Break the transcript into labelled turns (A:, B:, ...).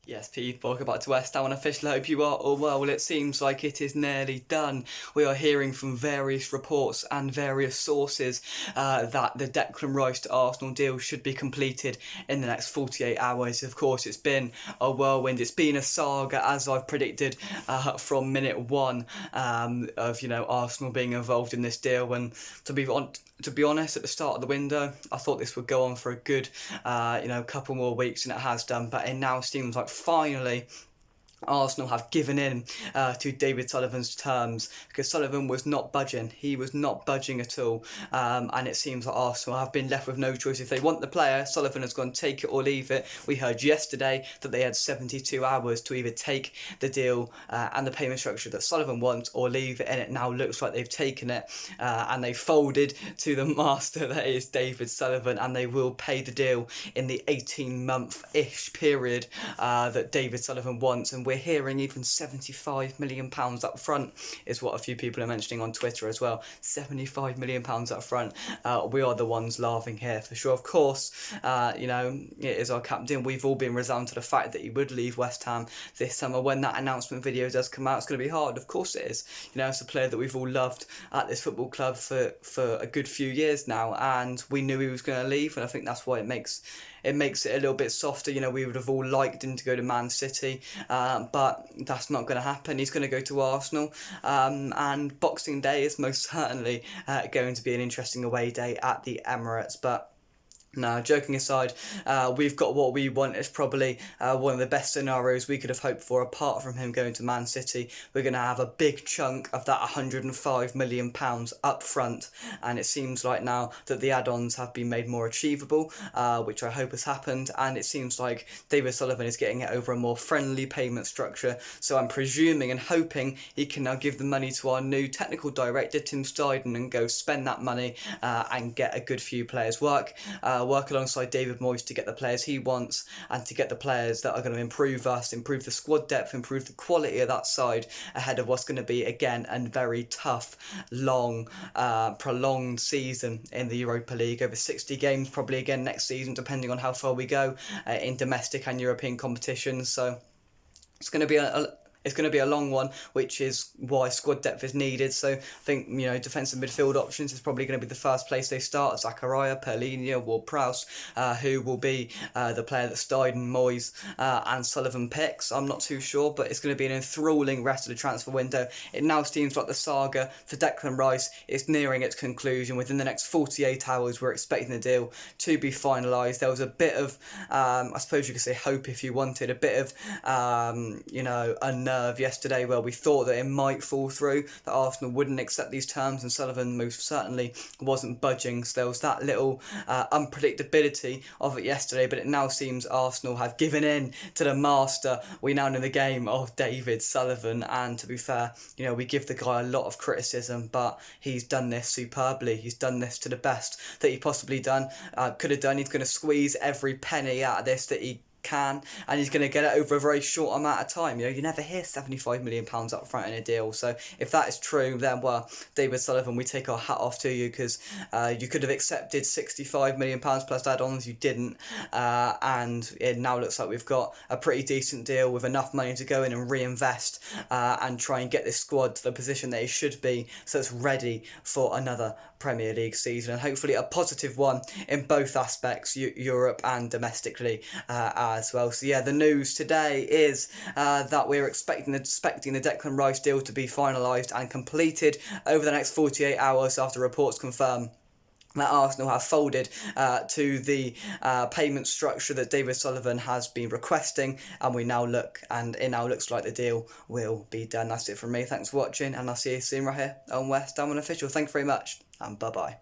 A: Yes, people, welcome back to West Ham, and officially hope you are all well. Well, it seems like it is nearly done. We are hearing from various reports and various sources that the Declan Rice to Arsenal deal should be completed in the next 48 hours. Of course, it's been a whirlwind. It's been a saga, as I've predicted from minute one of Arsenal being involved in this deal. And to be honest, at the start of the window, I thought this would go on for a good couple more weeks, and it has done. But it now seems like finally Arsenal have given in to David Sullivan's terms, because Sullivan was not budging. He was not budging at all, and it seems that Arsenal have been left with no choice. If they want the player, Sullivan has gone take it or leave it. We heard yesterday that they had 72 hours to either take the deal and the payment structure that Sullivan wants, or leave it, and it now looks like they've taken it and they folded to the master that is David Sullivan, and they will pay the deal in the 18-month-ish period that David Sullivan wants. And we're hearing even £75 million up front is what a few people are mentioning on Twitter as well. £75 million up front. We are the ones laughing here for sure. Of course, it is our captain. We've all been resigned to the fact that he would leave West Ham this summer. When that announcement video does come out, it's going to be hard. Of course it is. It's a player that we've all loved at this football club for a good few years now, and we knew he was going to leave, and I think that's why it makes it a little bit softer. We would have all liked him to go to Man City, but that's not going to happen. He's going to go to Arsenal, and Boxing Day is most certainly going to be an interesting away day at the Emirates. But no, joking aside, we've got what we want. It's probably one of the best scenarios we could have hoped for, apart from him going to Man City. We're going to have a big chunk of that £105 million up front, and it seems like now that the add-ons have been made more achievable, which I hope has happened, and it seems like David Sullivan is getting it over a more friendly payment structure. So I'm presuming and hoping he can now give the money to our new technical director, Tim Steidten, and go spend that money and get a good few players work alongside David Moyes to get the players he wants, and to get the players that are going to improve us, improve the squad depth, improve the quality of that side ahead of what's going to be, again, a very tough, long, prolonged season in the Europa League. Over 60 games probably again next season, depending on how far we go in domestic and European competitions. So it's going to be a long one, which is why squad depth is needed. So I think, defensive midfield options is probably going to be the first place they start. Zakaria, Perlinia, Ward-Prowse, who will be the player that Steidten, Moyes and Sullivan picks. I'm not too sure, but it's going to be an enthralling rest of the transfer window. It now seems like the saga for Declan Rice is nearing its conclusion. Within the next 48 hours, we're expecting the deal to be finalised. There was a bit of, I suppose you could say hope if you wanted, a bit of, a nerve yesterday where we thought that it might fall through, that Arsenal wouldn't accept these terms, and Sullivan most certainly wasn't budging. So there was that little unpredictability of it yesterday, but it now seems Arsenal have given in to the master. We now know the game of David Sullivan, and to be fair, we give the guy a lot of criticism, but he's done this superbly. He's done this to the best that he possibly could have done. He's going to squeeze every penny out of this that he can, and he's going to get it over a very short amount of time. You never hear £75 million up front in a deal. So if that is true, then well, David Sullivan, we take our hat off to you, because you could have accepted £65 million plus add-ons. You didn't, and it now looks like we've got a pretty decent deal with enough money to go in and reinvest and try and get this squad to the position that it should be, so it's ready for another Premier League season, and hopefully a positive one in both aspects, Europe and domestically as well. So yeah, the news today is that we're expecting the Declan Rice deal to be finalised and completed over the next 48 hours after reports confirm that Arsenal have folded to the payment structure that David Sullivan has been requesting, and it now looks like the deal will be done. That's it from me. Thanks for watching, and I'll see you soon right here on West Ham Official. Thank you very much, and bye-bye.